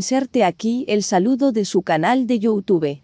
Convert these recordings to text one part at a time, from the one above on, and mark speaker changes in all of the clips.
Speaker 1: Inserte aquí el saludo de su canal de YouTube.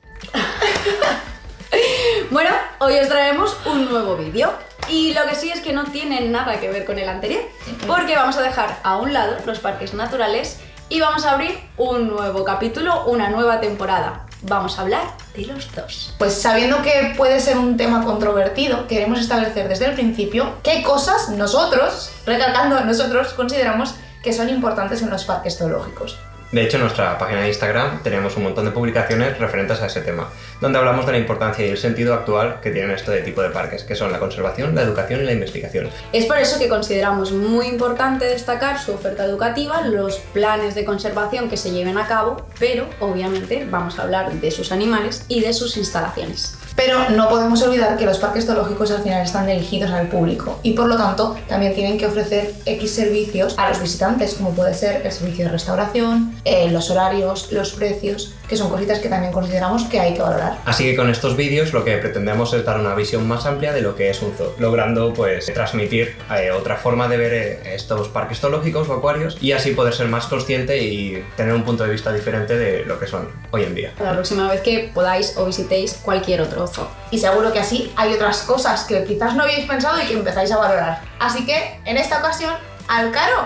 Speaker 2: Bueno, hoy os traemos un nuevo vídeo y lo que sí es que no tiene nada que ver con el anterior, porque vamos a dejar a un lado los parques naturales y vamos a abrir un nuevo capítulo, una nueva temporada. Vamos a hablar de los dos.
Speaker 3: Pues sabiendo que puede ser un tema controvertido, queremos establecer desde el principio qué cosas nosotros, recalcando nosotros, consideramos que son importantes en los parques zoológicos.
Speaker 4: De hecho, en nuestra página de Instagram tenemos un montón de publicaciones referentes a ese tema, donde hablamos de la importancia y el sentido actual que tienen este tipo de parques, que son la conservación, la educación y la investigación.
Speaker 2: Es por eso que consideramos muy importante destacar su oferta educativa, los planes de conservación que se lleven a cabo, pero obviamente vamos a hablar de sus animales y de sus instalaciones.
Speaker 3: Pero no podemos olvidar que los parques zoológicos al final están dirigidos al público y por lo tanto también tienen que ofrecer X servicios a los visitantes, como puede ser el servicio de restauración, los horarios, los precios, que son cositas que también consideramos que hay que valorar.
Speaker 4: Así que con estos vídeos lo que pretendemos es dar una visión más amplia de lo que es un zoo, logrando pues transmitir otra forma de ver estos parques zoológicos o acuarios y así poder ser más consciente y tener un punto de vista diferente de lo que son hoy en día.
Speaker 2: La próxima vez que podáis o visitéis cualquier otro zoo.
Speaker 3: Y seguro que así hay otras cosas que quizás no habéis pensado y que empezáis a valorar. Así que en esta ocasión, Alcaro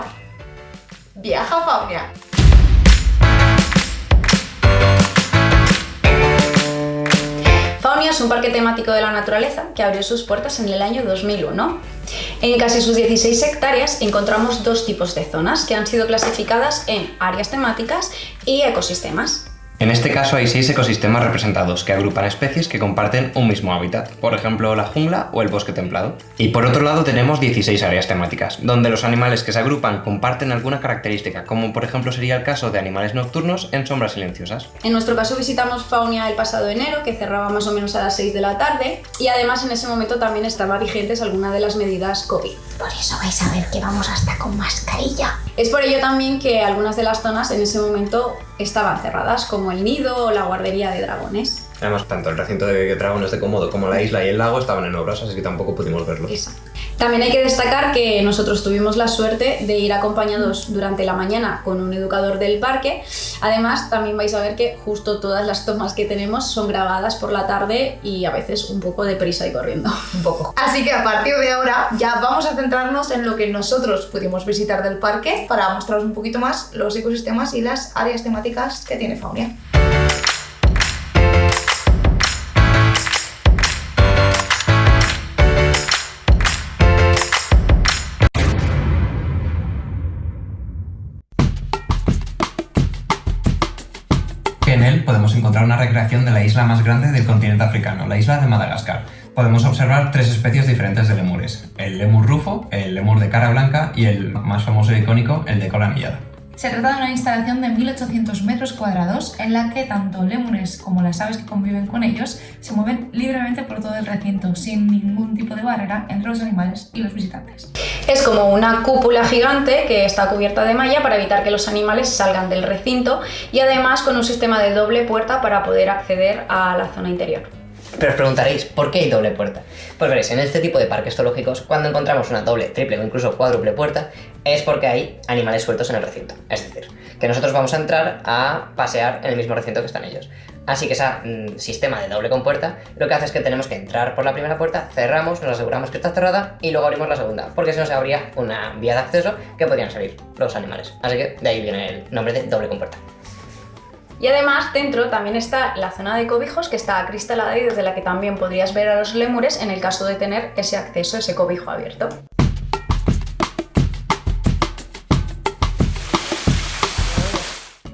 Speaker 3: viaja a Faunia.
Speaker 2: Faunia es un parque temático de la naturaleza que abrió sus puertas en el año 2001. En casi sus 16 hectáreas encontramos dos tipos de zonas que han sido clasificadas en áreas temáticas y ecosistemas.
Speaker 4: En este caso hay 6 ecosistemas representados que agrupan especies que comparten un mismo hábitat, por ejemplo la jungla o el bosque templado. Y por otro lado tenemos 16 áreas temáticas, donde los animales que se agrupan comparten alguna característica, como por ejemplo sería el caso de animales nocturnos en sombras silenciosas.
Speaker 2: En nuestro caso visitamos Faunia el pasado enero, que cerraba más o menos a las 6 de la tarde, y además en ese momento también estaban vigentes algunas de las medidas COVID.
Speaker 3: Por eso vais a ver que vamos hasta con mascarilla.
Speaker 2: Es por ello también que algunas de las zonas en ese momento estaban cerradas, como el nido o la guardería de dragones.
Speaker 4: Además, tanto el recinto de dragones de Komodo como la isla y el lago estaban en obras, así que tampoco pudimos verlos.
Speaker 2: Exacto. También hay que destacar que nosotros tuvimos la suerte de ir acompañados durante la mañana con un educador del parque. Además, también vais a ver que justo todas las tomas que tenemos son grabadas por la tarde y a veces un poco deprisa y corriendo.
Speaker 3: Un poco. Así que a partir de ahora ya vamos a centrarnos en lo que nosotros pudimos visitar del parque para mostraros un poquito más los ecosistemas y las áreas temáticas que tiene Faunia.
Speaker 4: En él podemos encontrar una recreación de la isla más grande del continente africano, la isla de Madagascar. Podemos observar 3 especies diferentes de lemures, el lemur rufo, el lemur de cara blanca y el más famoso e icónico, el de cola anillada.
Speaker 5: Se trata de una instalación de 1800 metros cuadrados en la que tanto lémures como las aves que conviven con ellos se mueven libremente por todo el recinto, sin ningún tipo de barrera entre los animales y los visitantes.
Speaker 2: Es como una cúpula gigante que está cubierta de malla para evitar que los animales salgan del recinto y además con un sistema de doble puerta para poder acceder a la zona interior.
Speaker 6: Pero os preguntaréis, ¿por qué hay doble puerta? Pues veréis, en este tipo de parques zoológicos, cuando encontramos una doble, triple o incluso cuádruple puerta, es porque hay animales sueltos en el recinto. Es decir, que nosotros vamos a entrar a pasear en el mismo recinto que están ellos. Así que ese sistema de doble compuerta lo que hace es que tenemos que entrar por la primera puerta, cerramos, nos aseguramos que está cerrada y luego abrimos la segunda, porque si no se abría una vía de acceso que podrían salir los animales. Así que de ahí viene el nombre de doble compuerta.
Speaker 2: Y además dentro también está la zona de cobijos que está acristalada y desde la que también podrías ver a los lémures en el caso de tener ese acceso, ese cobijo abierto.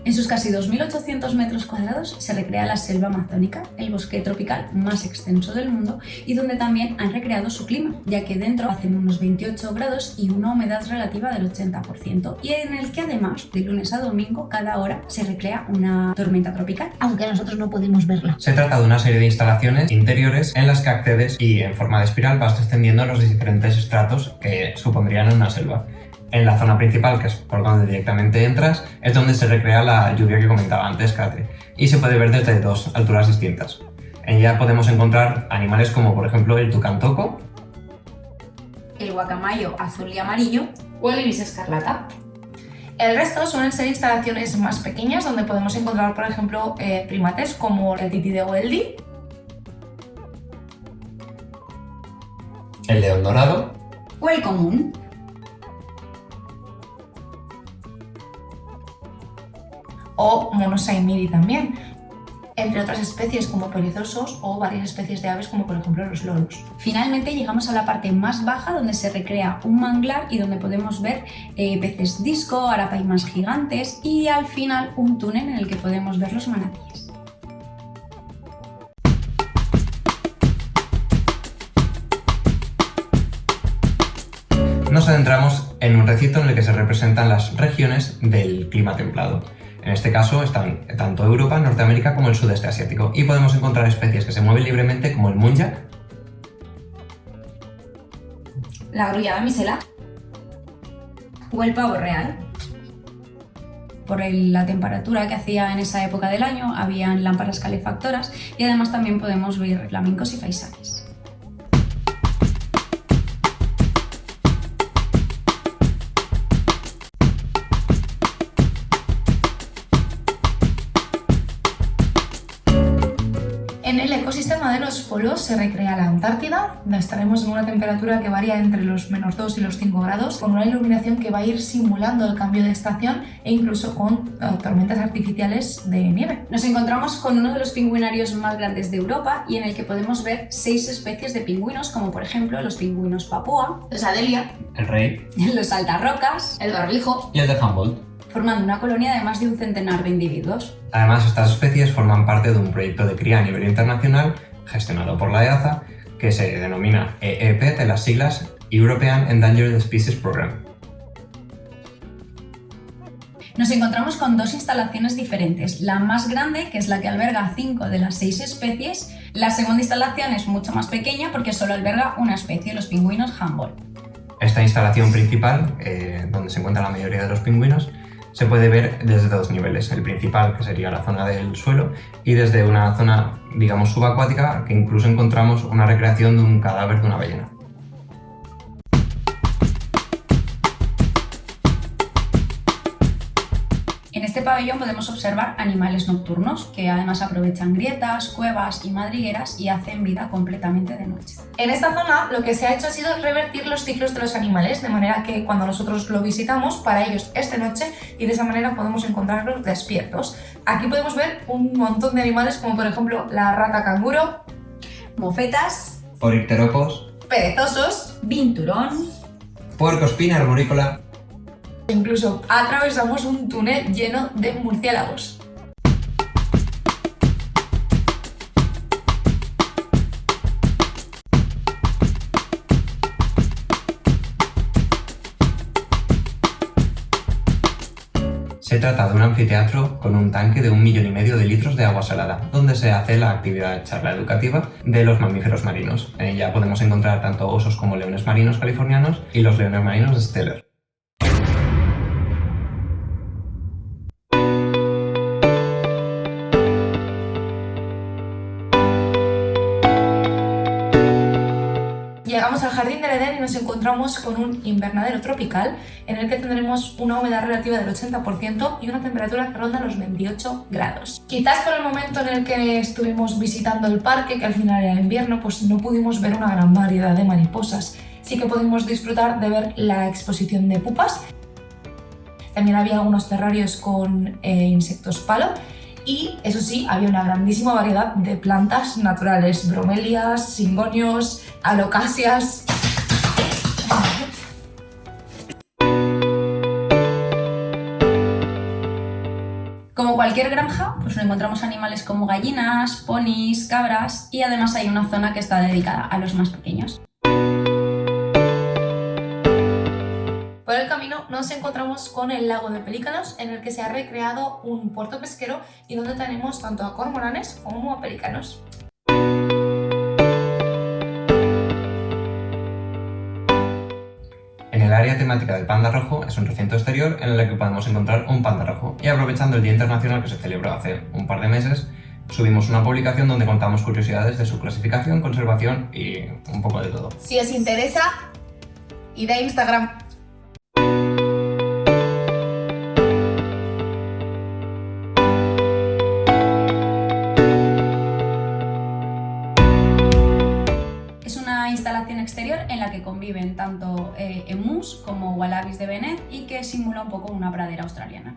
Speaker 5: En sus casi 2.800 metros cuadrados se recrea la selva amazónica, el bosque tropical más extenso del mundo y donde también han recreado su clima, ya que dentro hacen unos 28 grados y una humedad relativa del 80%, y en el que además de lunes a domingo cada hora se recrea una tormenta tropical, aunque nosotros no podemos verla.
Speaker 4: Se trata de una serie de instalaciones interiores en las que accedes y en forma de espiral vas descendiendo los diferentes estratos que supondrían una selva. En la zona principal, que es por donde directamente entras, es donde se recrea la lluvia que comentaba antes, Kate, y se puede ver desde 2 alturas distintas. En ella podemos encontrar animales como por ejemplo el tucán toco,
Speaker 5: el guacamayo azul y amarillo o el ibis escarlata.
Speaker 3: El resto suelen ser instalaciones más pequeñas donde podemos encontrar, por ejemplo, primates como el tití o el di,
Speaker 4: El león dorado,
Speaker 5: O el común.
Speaker 3: o Monosaimiri también, entre otras especies como perezosos o varias especies de aves como por ejemplo los loros.
Speaker 5: Finalmente llegamos a la parte más baja donde se recrea un manglar y donde podemos ver peces disco, arapaimas gigantes y al final un túnel en el que podemos ver los manatíes.
Speaker 4: nos adentramos en un recinto en el que se representan las regiones del clima templado. En este caso están tanto Europa, Norteamérica como el sudeste asiático, y podemos encontrar especies que se mueven libremente como el muntjac,
Speaker 5: La grullada misela o el pavo real. Por la temperatura que hacía en esa época del año, habían lámparas calefactoras y además también podemos ver flamencos y faisanes.
Speaker 3: En el ecosistema de los polos se recrea la Antártida, donde estaremos en una temperatura que varía entre los -2 y los 5 grados, con una iluminación que va a ir simulando el cambio de estación e incluso con tormentas artificiales de nieve.
Speaker 5: Nos encontramos con uno de los pingüinarios más grandes de Europa y en el que podemos ver 6 especies de pingüinos, como por ejemplo los pingüinos papúa,
Speaker 3: Los Adelia,
Speaker 4: el rey
Speaker 5: los altarrocas,
Speaker 3: el barbijo.
Speaker 4: y el de Humboldt.
Speaker 5: formando una colonia de más de un centenar de individuos.
Speaker 4: Además, estas especies forman parte de un proyecto de cría a nivel internacional gestionado por la EAZA, que se denomina EEP, de las siglas European Endangered Species Program.
Speaker 5: Nos encontramos con 2 instalaciones diferentes. La más grande, que es la que alberga 5 de las 6 especies. La segunda instalación es mucho más pequeña porque solo alberga una especie, los pingüinos Humboldt.
Speaker 4: Esta instalación principal, donde se encuentra la mayoría de los pingüinos, se puede ver desde 2 niveles. El principal, que sería la zona del suelo, y desde una zona, digamos, subacuática, que incluso encontramos una recreación de un cadáver de una ballena.
Speaker 5: En este pabellón podemos observar animales nocturnos que además aprovechan grietas, cuevas y madrigueras y hacen vida completamente de noche.
Speaker 3: En esta zona lo que se ha hecho ha sido revertir los ciclos de los animales, de manera que cuando nosotros lo visitamos, para ellos es de noche y de esa manera podemos encontrarlos despiertos. Aquí podemos ver un montón de animales como por ejemplo la rata canguro,
Speaker 5: Mofetas,
Speaker 4: Oricteropos,
Speaker 3: perezosos,
Speaker 5: vinturón,
Speaker 4: Puercoespina arborícola.
Speaker 3: incluso atravesamos un túnel lleno de murciélagos.
Speaker 4: Se trata de un anfiteatro con un tanque de 1,5 millones de litros de agua salada, donde se hace la actividad charla educativa de los mamíferos marinos. En ella podemos encontrar tanto osos como leones marinos californianos y los leones marinos de Steller.
Speaker 3: Llegamos al Jardín del Edén y nos encontramos con un invernadero tropical en el que tendremos una humedad relativa del 80% y una temperatura que ronda los 28 grados. Quizás por el momento en el que estuvimos visitando el parque, que al final era invierno, pues no pudimos ver una gran variedad de mariposas. Sí que pudimos disfrutar de ver la exposición de pupas. También había algunos terrarios con insectos palo. Y, eso sí, había una grandísima variedad de plantas naturales, bromelias, singonios, alocasias.
Speaker 5: Como cualquier granja, pues encontramos animales como gallinas, ponis, cabras y además hay una zona que está dedicada a los más pequeños.
Speaker 3: Por el camino nos encontramos con el lago de Pelícanos, en el que se ha recreado un puerto pesquero y donde tenemos tanto a cormoranes como a pelícanos.
Speaker 4: En el área temática del panda rojo es un recinto exterior en el que podemos encontrar un panda rojo. Y aprovechando el Día Internacional que se celebró hace un par de meses, subimos una publicación donde contamos curiosidades de su clasificación, conservación y un poco de todo.
Speaker 3: Si os interesa, id a Instagram.
Speaker 5: en la que conviven tanto emús como wallabies de Bennett y que simula un poco una pradera australiana.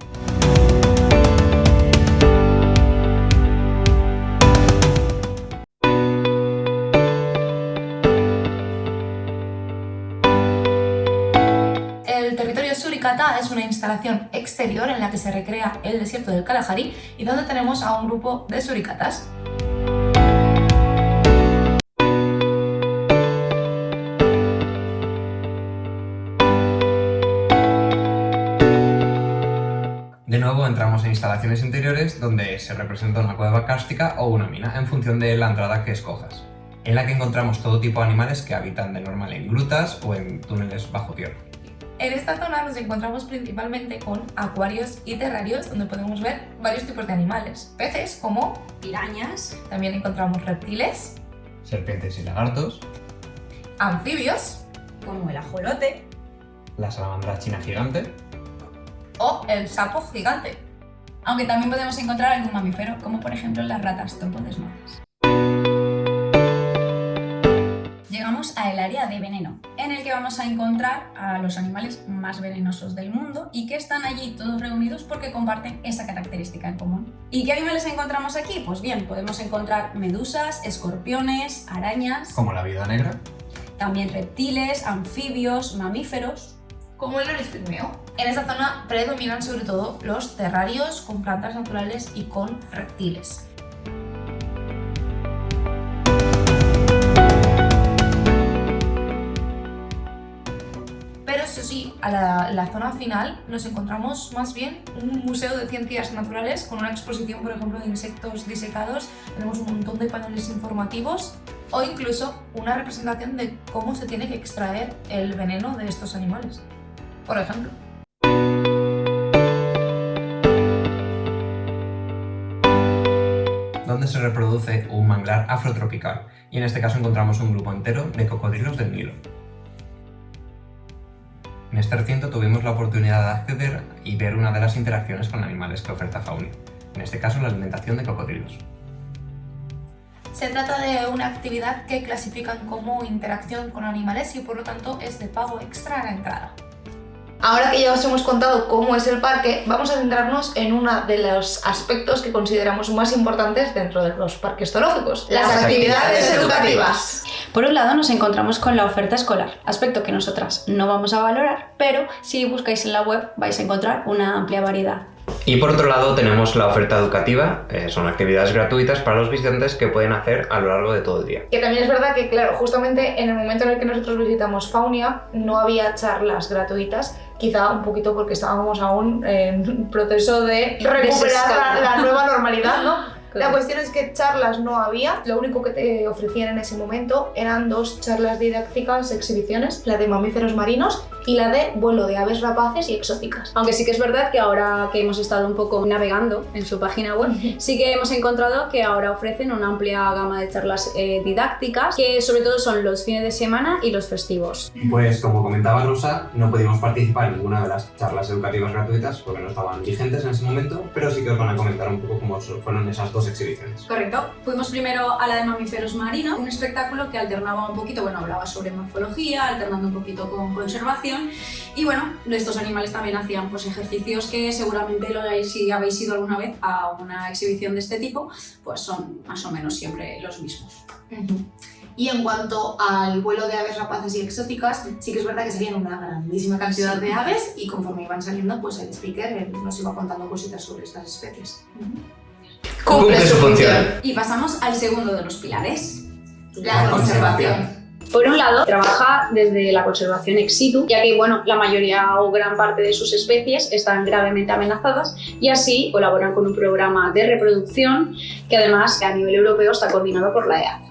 Speaker 3: El territorio Surikata es una instalación exterior en la que se recrea el desierto del Kalahari y donde tenemos a un grupo de surikatas.
Speaker 4: De nuevo entramos en instalaciones interiores donde se representa una cueva cárstica o una mina en función de la entrada que escojas, en la que encontramos todo tipo de animales que habitan de normal en grutas o en túneles bajo tierra.
Speaker 3: En esta zona nos encontramos principalmente con acuarios y terrarios donde podemos ver varios tipos de animales. Peces como
Speaker 5: Pirañas,
Speaker 3: también encontramos reptiles,
Speaker 4: Serpientes y lagartos,
Speaker 3: anfibios
Speaker 5: como el ajolote,
Speaker 4: la salamandra china gigante,
Speaker 3: o el sapo gigante.
Speaker 5: aunque también podemos encontrar algún mamífero, como por ejemplo las ratas topo desnudas. Llegamos al área de veneno, en el que vamos a encontrar a los animales más venenosos del mundo y que están allí todos reunidos porque comparten esa característica en común. ¿Y qué animales encontramos aquí? Pues bien, podemos encontrar medusas, escorpiones, arañas,
Speaker 4: como la viuda negra,
Speaker 5: también reptiles, anfibios, mamíferos.
Speaker 3: Como el loris pigmeo. En esta zona predominan sobre todo los terrarios con plantas naturales y con reptiles. Pero eso sí, a la zona final nos encontramos más bien un museo de ciencias naturales con una exposición, por ejemplo, de insectos disecados. Tenemos un montón de paneles informativos o incluso una representación de cómo se tiene que extraer el veneno de estos animales, por ejemplo.
Speaker 4: donde se reproduce un manglar afrotropical, y en este caso encontramos un grupo entero de cocodrilos del Nilo. En este recinto tuvimos la oportunidad de acceder y ver una de las interacciones con animales que oferta Faunia, en este caso la alimentación de cocodrilos.
Speaker 3: Se trata de una actividad que clasifican como interacción con animales y por lo tanto es de pago extra a la entrada. Ahora que ya os hemos contado cómo es el parque, vamos a centrarnos en uno de los aspectos que consideramos más importantes dentro de los parques zoológicos: las actividades educativas.
Speaker 2: Por un lado nos encontramos con la oferta escolar, aspecto que nosotras no vamos a valorar, pero si buscáis en la web vais a encontrar una amplia variedad.
Speaker 4: Y por otro lado tenemos la oferta educativa, son actividades gratuitas para los visitantes que pueden hacer a lo largo de todo el día.
Speaker 3: Que también es verdad que, claro, justamente en el momento en el que nosotros visitamos Faunia no había charlas gratuitas, quizá un poquito porque estábamos aún en proceso de recuperar la nueva normalidad, ¿no?
Speaker 2: Claro.
Speaker 3: La cuestión es que charlas no había, lo único que te ofrecían en ese momento eran 2 charlas didácticas, exhibiciones, la de mamíferos marinos y la de vuelo de aves rapaces y exóticas.
Speaker 2: Aunque sí que es verdad que ahora que hemos estado un poco navegando en su página web, sí que hemos encontrado que ahora ofrecen una amplia gama de charlas didácticas, que sobre todo son los fines de semana y los festivos.
Speaker 4: Pues como comentaba Rosa, no pudimos participar en ninguna de las charlas educativas gratuitas porque no estaban vigentes en ese momento, pero sí que os van a comentar un poco cómo fueron esas 2 exhibiciones.
Speaker 5: Correcto. Fuimos primero a la de mamíferos marinos, un espectáculo que alternaba un poquito, hablaba sobre morfología, alternando un poquito con conservación. Y bueno, estos animales también hacían pues ejercicios que seguramente si habéis ido alguna vez a una exhibición de este tipo, pues son más o menos siempre los mismos.
Speaker 3: Y en cuanto al vuelo de aves rapaces y exóticas, sí que es verdad que salían una grandísima cantidad de aves y conforme iban saliendo, pues el speaker nos iba contando cositas sobre estas especies.
Speaker 4: Cumple su función.
Speaker 5: Y pasamos al segundo de los pilares.
Speaker 3: La conservación.
Speaker 2: Por un lado, trabaja desde la conservación ex situ, ya que la mayoría o gran parte de sus especies están gravemente amenazadas y así colaboran con un programa de reproducción que además a nivel europeo está coordinado por la EAZ.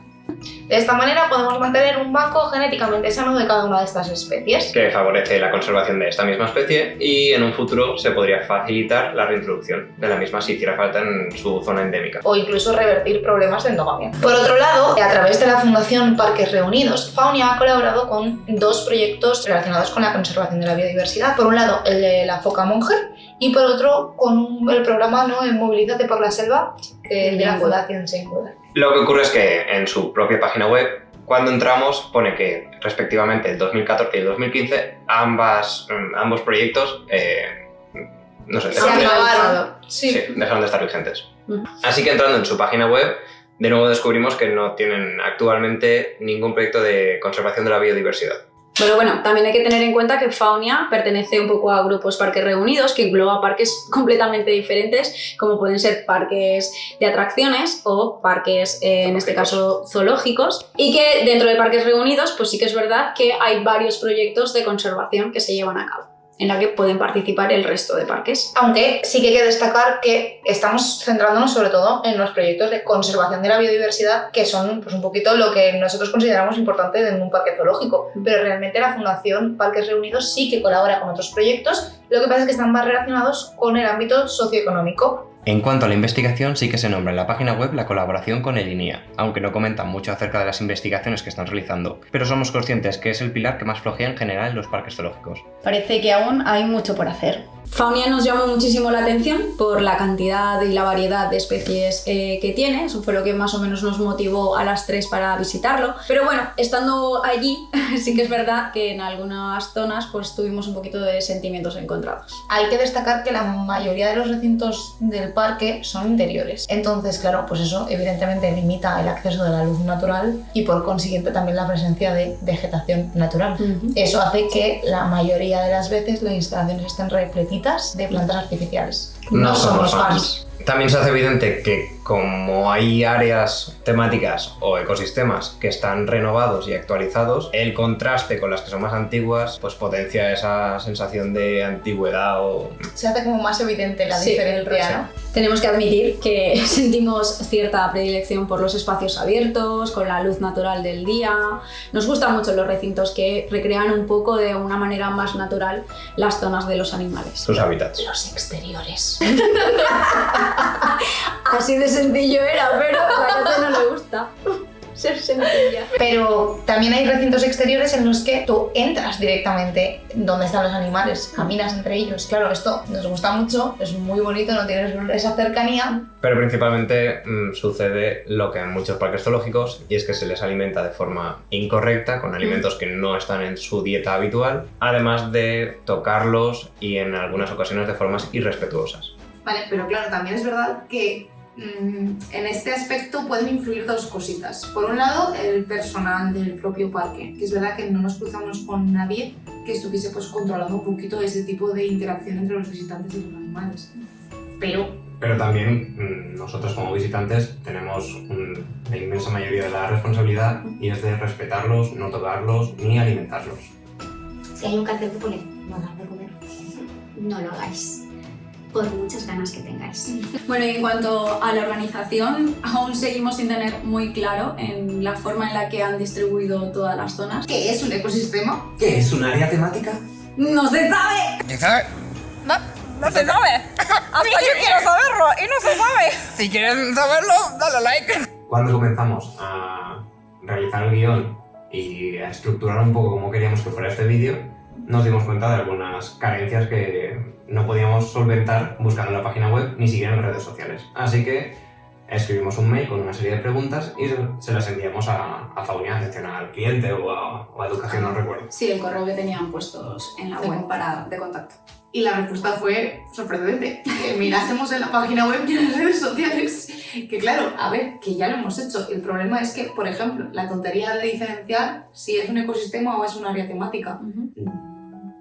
Speaker 3: De esta manera podemos mantener un banco genéticamente sano de cada una de estas especies.
Speaker 4: Que favorece la conservación de esta misma especie y en un futuro se podría facilitar la reintroducción de la misma si hiciera falta en su zona endémica.
Speaker 3: O incluso revertir problemas de endogamia. Por otro lado, a través de la Fundación Parques Reunidos, Faunia ha colaborado con 2 proyectos relacionados con la conservación de la biodiversidad. Por un lado, el de la foca monger y por otro, con el programa Movilízate por la selva de la Fundación Singular.
Speaker 4: Lo que ocurre es que en su propia página web Cuando entramos pone que respectivamente el 2014 y el 2015 ambos proyectos no sé,
Speaker 3: Se acabaron.
Speaker 4: sí, dejaron de estar vigentes. Así que entrando en su página web, de nuevo descubrimos que no tienen actualmente ningún proyecto de conservación de la biodiversidad.
Speaker 2: Pero bueno, también hay que tener en cuenta que Faunia pertenece un poco a grupos Parques Reunidos, que engloba parques completamente diferentes, como pueden ser parques de atracciones o parques, en este caso, zoológicos. Y que dentro de Parques Reunidos, pues sí que es verdad que hay varios proyectos de conservación que se llevan a cabo, en la que pueden participar el resto de parques.
Speaker 3: Aunque sí que hay que destacar que estamos centrándonos sobre todo en los proyectos de conservación de la biodiversidad, que son pues, un poquito lo que nosotros consideramos importante en un parque zoológico. Pero realmente la Fundación Parques Reunidos sí que colabora con otros proyectos, lo que pasa es que están más relacionados con el ámbito socioeconómico.
Speaker 4: En cuanto a la investigación, sí que se nombra en la página web la colaboración con el INIA, aunque no comentan mucho acerca de las investigaciones que están realizando, pero somos conscientes que es el pilar que más flojea en general en los parques zoológicos.
Speaker 2: Parece que aún hay mucho por hacer. Faunia nos llamó muchísimo la atención por la cantidad y la variedad de especies que tiene. Eso fue lo que más o menos nos motivó a las 3 para visitarlo. Pero bueno, estando allí, sí que es verdad que en algunas zonas pues tuvimos un poquito de sentimientos encontrados.
Speaker 3: Hay que destacar que la mayoría de los recintos del parque son interiores. Entonces, claro, pues eso evidentemente limita el acceso de la luz natural y por consiguiente también la presencia de vegetación natural. Eso hace que la mayoría de las veces las instalaciones estén repletitas de plantas artificiales. No somos fans.
Speaker 4: También se hace evidente que como hay áreas temáticas o ecosistemas que están renovados y actualizados, el contraste con las que son más antiguas pues potencia esa sensación de antigüedad o...
Speaker 3: Se hace como más evidente la diferencia, ¿no?
Speaker 2: Tenemos que admitir que sentimos cierta predilección por los espacios abiertos, con la luz natural del día. Nos gustan mucho los recintos que recrean un poco de una manera más natural las zonas de los animales.
Speaker 4: Sus hábitats.
Speaker 3: Los exteriores.
Speaker 2: Así de sencillo era, pero a la gente no le gusta ser sencilla.
Speaker 3: Pero también hay recintos exteriores en los que tú entras directamente donde están los animales, caminas entre ellos. Claro, esto nos gusta mucho, es muy bonito, no tienes esa cercanía.
Speaker 4: Pero principalmente sucede lo que en muchos parques zoológicos, y es que se les alimenta de forma incorrecta, con alimentos que no están en su dieta habitual, además de tocarlos y en algunas ocasiones de formas irrespetuosas.
Speaker 7: Vale, pero claro, también es verdad que en este aspecto pueden influir dos cositas. Por un lado, el personal del propio parque, que es verdad que no nos cruzamos con nadie que estuviese pues, controlando un poquito ese tipo de interacción entre los visitantes y los animales.
Speaker 4: Pero también nosotros como visitantes tenemos la inmensa mayoría de la responsabilidad y es de respetarlos, no tocarlos ni alimentarlos.
Speaker 8: Si hay un cartel que pone no dar de comer, no lo hagáis, por muchas ganas que tengáis.
Speaker 2: Bueno, y en cuanto a la organización, aún seguimos sin tener muy claro en la forma en la que han distribuido todas las zonas.
Speaker 7: ¿Qué es un ecosistema?
Speaker 4: ¿Qué es un área temática?
Speaker 2: ¡No se sabe!
Speaker 9: ¿Se sabe? No se sabe. Hasta yo quiero saberlo y no se sabe. Si quieren saberlo, dale like.
Speaker 4: Cuando comenzamos a realizar el guión y a estructurar un poco cómo queríamos que fuera este vídeo, nos dimos cuenta de algunas carencias que no podíamos solventar buscando en la página web ni siquiera en redes sociales. Así que escribimos un mail con una serie de preguntas y se las enviamos a Faunia, atención al cliente o a educación, no recuerdo.
Speaker 2: Sí, el correo que tenían puestos en la web de contacto.
Speaker 7: Y la respuesta fue sorprendente. Que mirásemos en la página web y en las redes sociales. Que claro, a ver, que ya lo hemos hecho. El problema es que, por ejemplo, la tontería de diferenciar si es un ecosistema o es un área temática.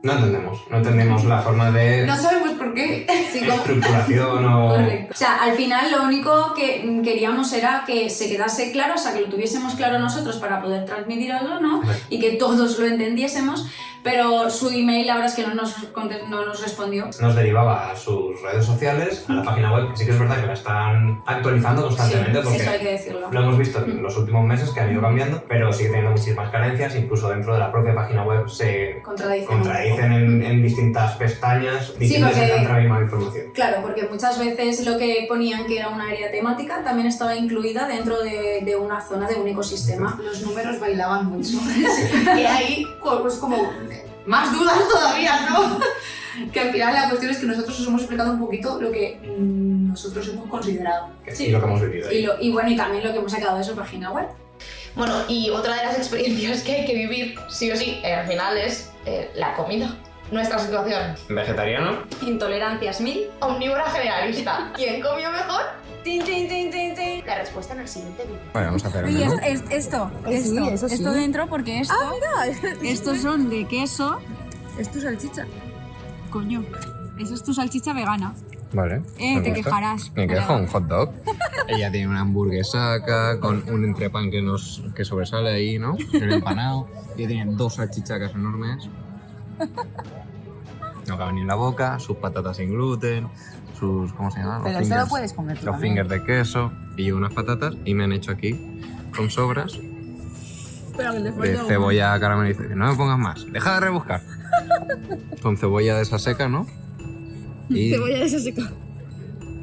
Speaker 4: No entendemos la forma de
Speaker 7: No sabemos por qué.
Speaker 4: estructuración o...
Speaker 2: Correcto. O sea, al final lo único que queríamos era que se quedase claro, o sea, que lo tuviésemos claro nosotros para poder transmitirlo, ¿no? Y que todos lo entendiésemos, pero su email la verdad es que no nos respondió.
Speaker 4: Nos derivaba a sus redes sociales, a la página web, que sí que es verdad que la están actualizando constantemente,
Speaker 2: Sí,
Speaker 4: porque
Speaker 2: eso hay que decirlo.
Speaker 4: lo hemos visto en los últimos meses que han ido cambiando, pero sigue teniendo muchísimas carencias, incluso dentro de la propia página web se contradicen en distintas pestañas diciendo exactamente la misma información.
Speaker 2: Claro, porque muchas veces lo que ponían que era una área temática también estaba incluida dentro de una zona, de un ecosistema.
Speaker 7: Los números bailaban mucho. Y ahí, pues como más dudas todavía, ¿no? Que al final la cuestión es que nosotros os hemos explicado un poquito lo que nosotros hemos considerado.
Speaker 4: Y lo que hemos vivido ahí.
Speaker 2: Y bueno, y también lo que hemos sacado de su página web.
Speaker 3: Bueno, y otra de las experiencias que hay que vivir, sí o sí, al final es la comida. Nuestra situación.
Speaker 4: ¿Vegetariano?
Speaker 2: Intolerancias 1000.
Speaker 3: Omnívora generalista. ¿Quién comió mejor? Tin, tin, tin, tin, tin. La respuesta en el siguiente vídeo.
Speaker 4: Vale, vamos a hacer
Speaker 5: Oye,
Speaker 4: ¿no?
Speaker 5: esto dentro, porque estos son de queso. Es tu salchicha. Coño, eso es tu salchicha vegana.
Speaker 4: Vale. me
Speaker 5: Te
Speaker 4: gusta.
Speaker 5: quejarás.
Speaker 4: Me quejo, un hot dog. Ella tiene una hamburguesaca con un entrepan que sobresale ahí, ¿no? El empanado. Y tiene 2 salchichacas enormes. No caben ni en la boca, sus patatas sin gluten, sus... ¿cómo se llama?
Speaker 5: Pero eso lo puedes comer tú
Speaker 4: Los
Speaker 5: también.
Speaker 4: fingers de queso. Y yo unas patatas y me han hecho aquí con sobras de cebolla caramelizada. No me pongas más, deja de rebuscar. Con cebolla de esa seca, ¿no? Y...
Speaker 5: Cebolla de esa seca.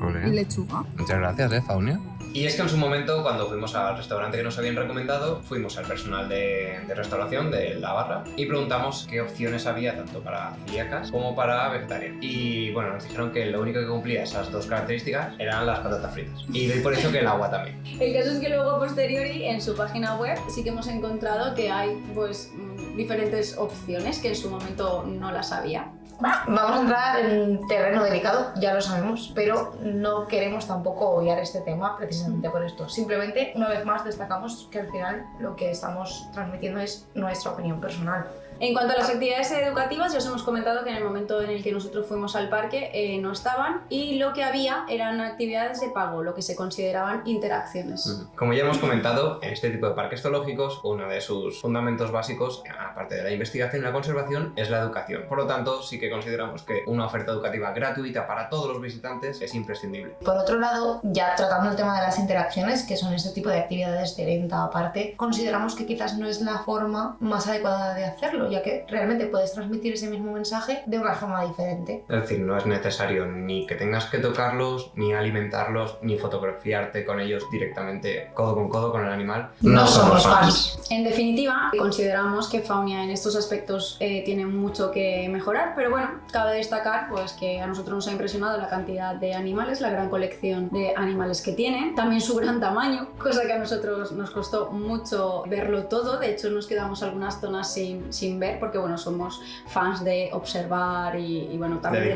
Speaker 4: Ole.
Speaker 5: Y lechuga.
Speaker 4: Muchas gracias, Faunia. Y es que en su momento, cuando fuimos al restaurante que nos habían recomendado, fuimos al personal de restauración de la barra y preguntamos qué opciones había tanto para celíacas como para vegetarianos. Y bueno, nos dijeron que lo único que cumplía esas 2 características eran las patatas fritas. Y doy por eso que el agua también.
Speaker 2: El caso es que luego, a posteriori, en su página web sí que hemos encontrado que hay pues diferentes opciones que en su momento no las había.
Speaker 3: Vamos a entrar en terreno delicado, ya lo sabemos, pero no queremos tampoco obviar este tema precisamente por esto. Simplemente, una vez más, destacamos que al final lo que estamos transmitiendo es nuestra opinión personal.
Speaker 2: En cuanto a las actividades educativas, ya os hemos comentado que en el momento en el que nosotros fuimos al parque no estaban y lo que había eran actividades de pago, lo que se consideraban interacciones.
Speaker 4: Como ya hemos comentado, en este tipo de parques zoológicos, uno de sus fundamentos básicos, aparte de la investigación y la conservación, es la educación. Por lo tanto, sí que consideramos que una oferta educativa gratuita para todos los visitantes es imprescindible.
Speaker 3: Por otro lado, ya tratando el tema de las interacciones, que son este tipo de actividades de venta aparte, consideramos que quizás no es la forma más adecuada de hacerlo, ya que realmente puedes transmitir ese mismo mensaje de una forma diferente.
Speaker 4: Es decir, no es necesario ni que tengas que tocarlos, ni alimentarlos, ni fotografiarte con ellos directamente codo con el animal.
Speaker 3: No somos fans.
Speaker 2: En definitiva, consideramos que Faunia en estos aspectos tiene mucho que mejorar, pero bueno, cabe destacar pues, que a nosotros nos ha impresionado la cantidad de animales, la gran colección de animales que tiene, también su gran tamaño, cosa que a nosotros nos costó mucho verlo todo. De hecho, nos quedamos algunas zonas sin ver, porque bueno, somos fans de observar y bueno, también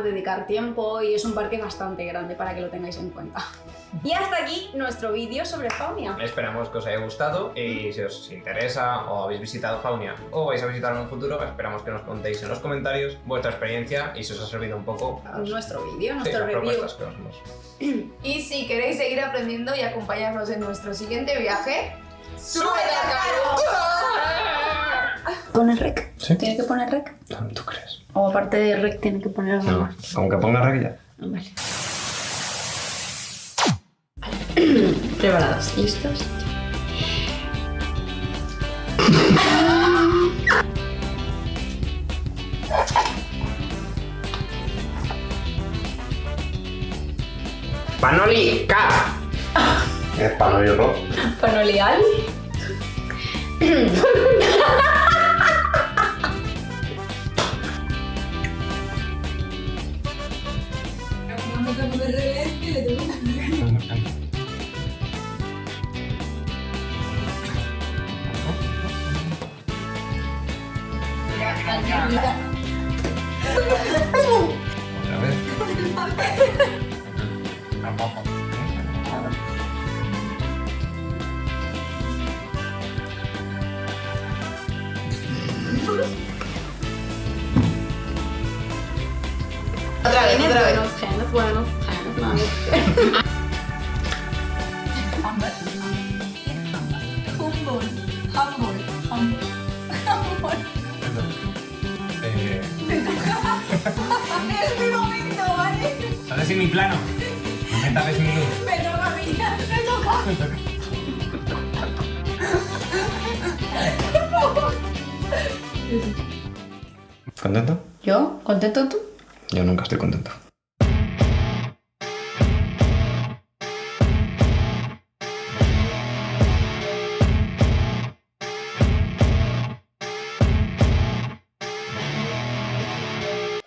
Speaker 2: dedicar tiempo, y es un parque bastante grande para que lo tengáis en cuenta. Y hasta aquí nuestro vídeo sobre Faunia.
Speaker 4: Esperamos que os haya gustado y si os interesa o habéis visitado Faunia o vais a visitarlo en un futuro, esperamos que nos contéis en los comentarios vuestra experiencia y si os ha servido un poco
Speaker 2: nuestro vídeo,
Speaker 4: las
Speaker 2: nuestro review.
Speaker 4: propuestas que os hemos.
Speaker 3: Y si queréis seguir aprendiendo y acompañarnos en nuestro siguiente viaje, ¡súbete al carro!
Speaker 2: ¿Pone rec?
Speaker 4: ¿Sí?
Speaker 2: ¿Tiene que poner rec?
Speaker 4: ¿Tú crees?
Speaker 2: O aparte de rec tiene que poner algo más.
Speaker 4: Como que ponga regla.
Speaker 2: Vale. ¿Preparados? ¿Listos?
Speaker 4: ¡Panoli! ¡K! ¿Es Panoli o no?
Speaker 2: ¿Panolial?
Speaker 4: Otra vez.
Speaker 3: Otra vez.
Speaker 2: Buenos genes.
Speaker 5: Es mi momento, ¿vale?
Speaker 4: Sales en mi plano. No me tapes mi luz.
Speaker 5: Me toca a mí, me toca.
Speaker 4: ¿Contento?
Speaker 2: ¿Yo? ¿Contento tú?
Speaker 4: Yo nunca estoy contento.